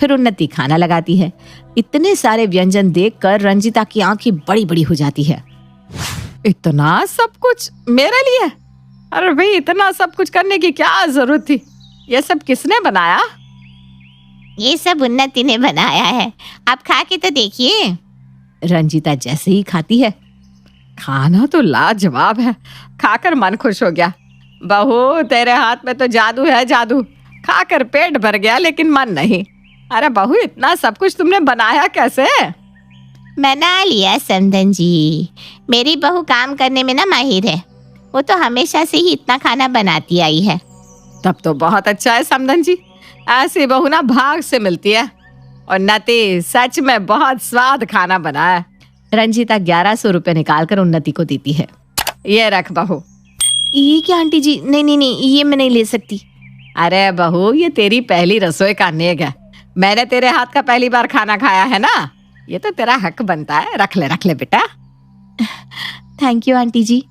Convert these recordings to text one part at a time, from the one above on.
फिर उन्नति खाना लगाती है। इतने सारे व्यंजन देखकर रंजिता की आंखें बड़ी बड़ी हो जाती है। इतना सब कुछ मेरे लिए? अरे भाई, इतना सब कुछ करने की क्या जरूरत थी? ये सब किसने बनाया? ये सब उन्नति ने बनाया है, आप खा के तो देखिए। रंजिता जैसे ही खाती है, खाना तो लाजवाब है, खाकर मन खुश हो गया। बहू, तेरे हाथ में तो जादू है, जादू। खाकर पेट भर गया लेकिन मन नहीं। अरे बहू, इतना सब कुछ तुमने बनाया कैसे? बना लिया समधन जी, मेरी बहू काम करने में ना माहिर है। वो तो हमेशा से ही इतना खाना बनाती आई है। तब तो बहुत अच्छा है समधन जी, ऐसी बहू ना भाग से मिलती है। और नती, सच में बहुत स्वाद खाना बनाया। रंजिता 1100 रुपए निकालकर उन्नति को देती है। ये रख बहू। ये क्या आंटी जी? नहीं नहीं नहीं, ये मैं नहीं ले सकती। अरे बहू, ये तेरी पहली रसोई का नेग है। मैंने तेरे हाथ का पहली बार खाना खाया है ना, ये तो तेरा हक बनता है। रख ले बेटा। थैंक यू आंटी जी।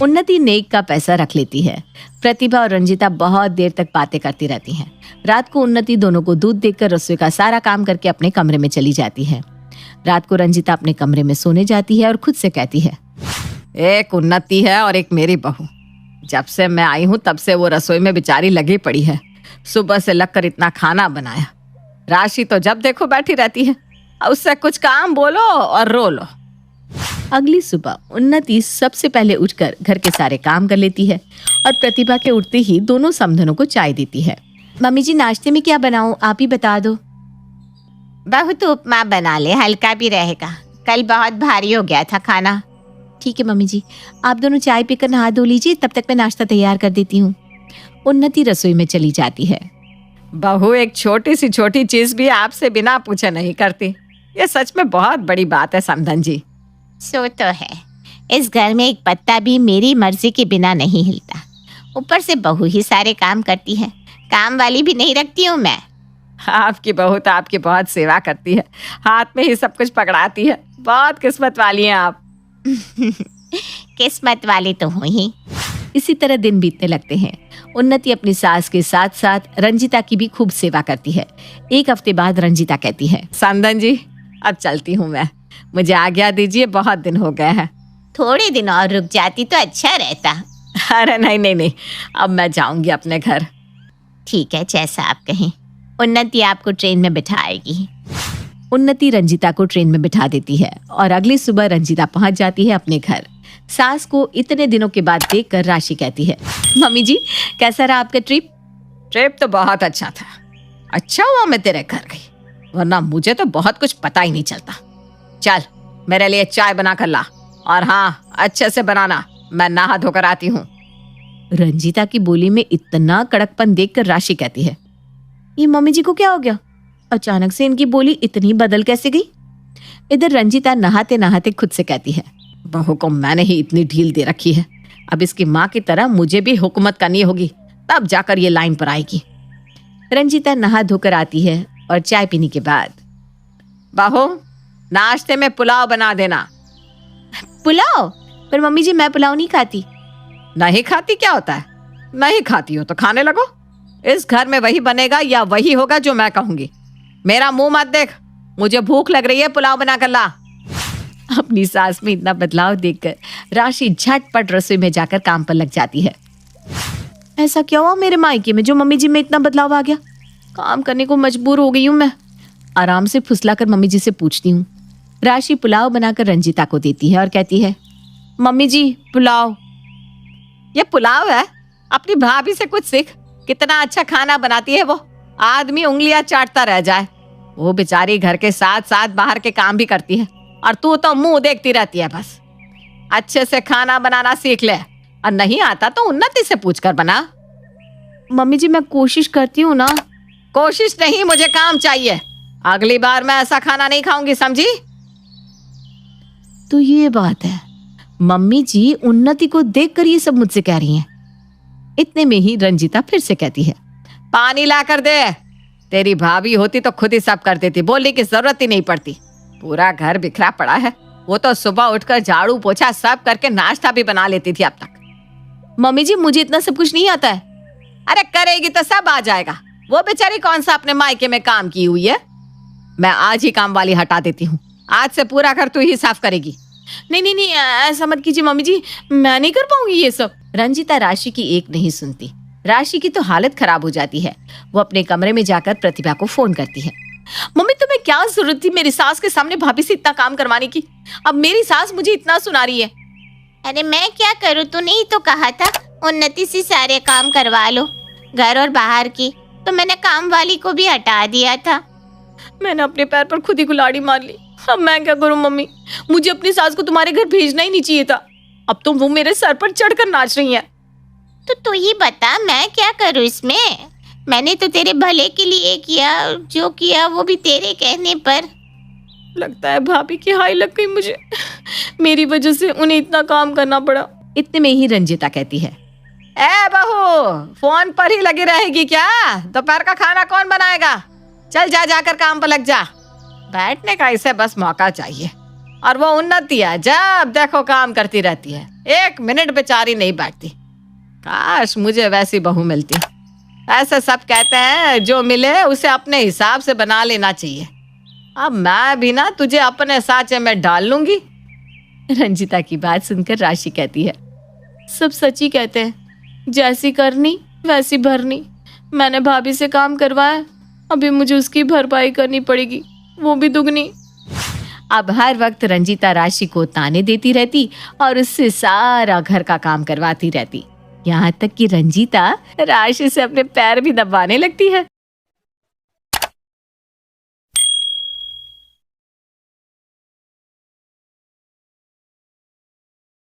उन्नति नेक का पैसा रख लेती है। प्रतिभा और रंजिता बहुत देर तक बातें करती रहती हैं। रात को उन्नति दोनों को दूध देकर रसोई का सारा काम करके अपने कमरे में चली जाती है। रात को रंजिता अपने कमरे में सोने जाती है और खुद से कहती है, एक उन्नति है और एक मेरी बहू। जब से मैं आई हूँ तब से वो रसोई में बेचारी लगी पड़ी है। सुबह से लगकर इतना खाना बनाया। राशि तो जब देखो बैठी रहती है, उससे कुछ काम बोलो और रो लो। अगली सुबह उन्नति सबसे पहले उठकर घर के सारे काम कर लेती है और प्रतिभा के उठते ही दोनों समधनों को चाय देती है। मम्मी जी, नाश्ते में क्या बनाऊं, आप ही बता दो। बहू तो उपमा बना ले, हल्का भी रहेगा। कल बहुत भारी हो गया था खाना। ठीक है मम्मी जी, आप दोनों चाय पीकर नहा धो लीजिए, तब तक मैं नाश्ता तैयार कर देती हूँ। उन्नति रसोई में चली जाती है। बहू, एक छोटी सी छोटी चीज भी आपसे बिना पूछे नहीं करती। ये सच में बहुत बड़ी बात है समधन जी। सो तो है, इस घर में एक पत्ता भी मेरी मर्जी के बिना नहीं हिलता। ऊपर से बहू ही सारे काम करती है, काम वाली भी नहीं रखती हूँ मैं। आपकी बहू तो आपकी बहुत सेवा करती है, हाथ में ही सब कुछ पकड़ाती है। बहुत किस्मत वाली हैं आप। किस्मत वाली तो हूँ ही। इसी तरह दिन बीतने लगते हैं। उन्नति अपनी सास के साथ साथ रंजिता की भी खूब सेवा करती है। एक हफ्ते बाद रंजिता कहती है, समधन जी, अब चलती हूँ मैं, मुझे आज्ञा दीजिए, बहुत दिन हो गए हैं। थोड़े दिन और रुक जाती तो अच्छा रहता। अरे नहीं, अब मैं जाऊंगी अपने घर। ठीक है, जैसा आप कहें। उन्नति आपको ट्रेन में बिठाएगी। उन्नति रंजिता को ट्रेन में बिठा देती है और अगली सुबह रंजिता पहुंच जाती है अपने घर। सास को इतने दिनों के बाद देखकर राशि कहती है, मम्मी जी, कैसा रहा आपका ट्रिप? ट्रिप तो बहुत अच्छा था। अच्छा हुआ मैं तेरे घर गई, वरना मुझे तो बहुत कुछ पता ही नहीं चलता। चल, मेरे लिए चाय बना कर ला, और हाँ, अच्छे से बनाना, मैं नहा धोकर आती हूँ। रंजिता की बोली में इतना कड़कपन देखकर राशि कहती है, ये मम्मी जी को क्या हो गया? अचानक से इनकी बोली इतनी बदल कैसे गई? इधर रंजिता नहाते नहाते खुद से कहती है, बहू को मैंने ही इतनी ढील दे रखी है, अब इसकी माँ की तरह मुझे भी हुकूमत करनी होगी, तब जाकर ये लाइन पर आएगी। रंजिता नहा धोकर आती है और चाय पीने के बाद, बहू, नाश्ते में पुलाव बना देना। पुलाव? पर मम्मी जी, मैं पुलाव नहीं खाती। नहीं खाती क्या होता है? नहीं खाती हो तो खाने लगो। इस घर में वही बनेगा या वही होगा जो मैं कहूंगी। मेरा मुंह मत देख, मुझे भूख लग रही है, पुलाव बना कर ला। अपनी सास में इतना बदलाव देखकर राशि झटपट रसोई में जाकर काम पर लग जाती है। ऐसा क्या हुआ मेरे मायके में जो मम्मी जी में इतना बदलाव आ गया? काम करने को मजबूर हो गई हूँ मैं। आराम से फुसलाकर मम्मी जी से पूछती हूँ। राशि पुलाव बनाकर रंजिता को देती है और कहती है, मम्मी जी, पुलाव। ये पुलाव है? अपनी भाभी से कुछ सीख, कितना अच्छा खाना बनाती है वो। आदमी उंगलियां चाटता रह जाए। वो बेचारी घर के साथ साथ बाहर के काम भी करती है, और तू तो मुंह देखती रहती है बस। अच्छे से खाना बनाना सीख ले, और नहीं आता तो उन्नति से पूछकर बना। मम्मी जी, मैं कोशिश करती हूँ ना। कोशिश नहीं, मुझे काम चाहिए। अगली बार मैं ऐसा खाना नहीं खाऊंगी, समझी? तो ये बात है, मम्मी जी उन्नति को देखकर ये सब मुझसे कह रही हैं। इतने में ही रंजिता फिर से कहती है, पानी ला कर दे। तेरी भाभी होती तो खुद ही सब कर देती, बोलने की जरूरत ही नहीं पड़ती। पूरा घर बिखरा पड़ा है, वो तो सुबह उठकर झाड़ू पोछा सब करके नाश्ता भी बना लेती थी अब तक। मम्मी जी, मुझे इतना सब कुछ नहीं आता है। अरे करेगी तो सब आ जाएगा। वो बेचारी कौन सा अपने मायके में काम की हुई है? मैं आज ही काम वाली हटा देती हूँ। आज से पूरा घर तू ही साफ करेगी। नहीं नहीं नहीं, ऐसा मत कीजिए मम्मी जी, मैं नहीं कर पाऊंगी ये सब। रंजीता राशि की एक नहीं सुनती। राशि की तो हालत खराब हो जाती है। वो अपने कमरे में जाकर प्रतिभा को फोन करती है। मम्मी तुम्हें क्या जरूरत थी मेरी सास के सामने भाभी से इतना काम करवाने की? अब मेरी सास मुझे इतना सुना रही है। अरे मैं क्या करूँ, तूने ही तो कहा था उन्नति से सारे काम करवा लो, घर और बाहर की। तो मैंने काम वाली को भी हटा दिया था। मैंने अपने पैर पर खुद ही कुल्हाड़ी मार ली। अब मैं क्या करूं मम्मी? मुझे अपनी सास को तुम्हारे घर भेजना ही नहीं चाहिए था। अब तो वो मेरे सर पर चढ़कर नाच रही हैं। तो तू ही बता मैं क्या करूँ इसमें? मैंने तो तेरे भले के लिए किया, जो किया वो भी तेरे कहने पर। लगता है भाभी की हाई लग गई मुझे। मेरी वजह से उन्हें इतना काम करना पड़ा। इतने में ही रंजीता कहती है, ए बहू, फोन पर ही लगी रहेगी क्या? दोपहर का खाना कौन बनाएगा? चल जाकर काम पर लग जा। बैठने का इसे बस मौका चाहिए। और वो उन्नति है, जब देखो काम करती रहती है, एक मिनट बेचारी नहीं बैठती। काश मुझे वैसी बहू मिलती। ऐसे सब कहते हैं जो मिले उसे अपने हिसाब से बना लेना चाहिए। अब मैं भी ना तुझे अपने साँचे में डाल लूंगी। रंजीता की बात सुनकर राशि कहती है, सब सच ही कहते हैं, जैसी करनी वैसी भरनी। मैंने भाभी से काम करवाया, अभी मुझे उसकी भरपाई करनी पड़ेगी, वो भी दुगनी। अब हर वक्त रंजीता राशि को ताने देती रहती और उससे सारा घर का काम करवाती रहती। यहाँ तक कि रंजीता राशि से अपने पैर भी दबाने लगती है।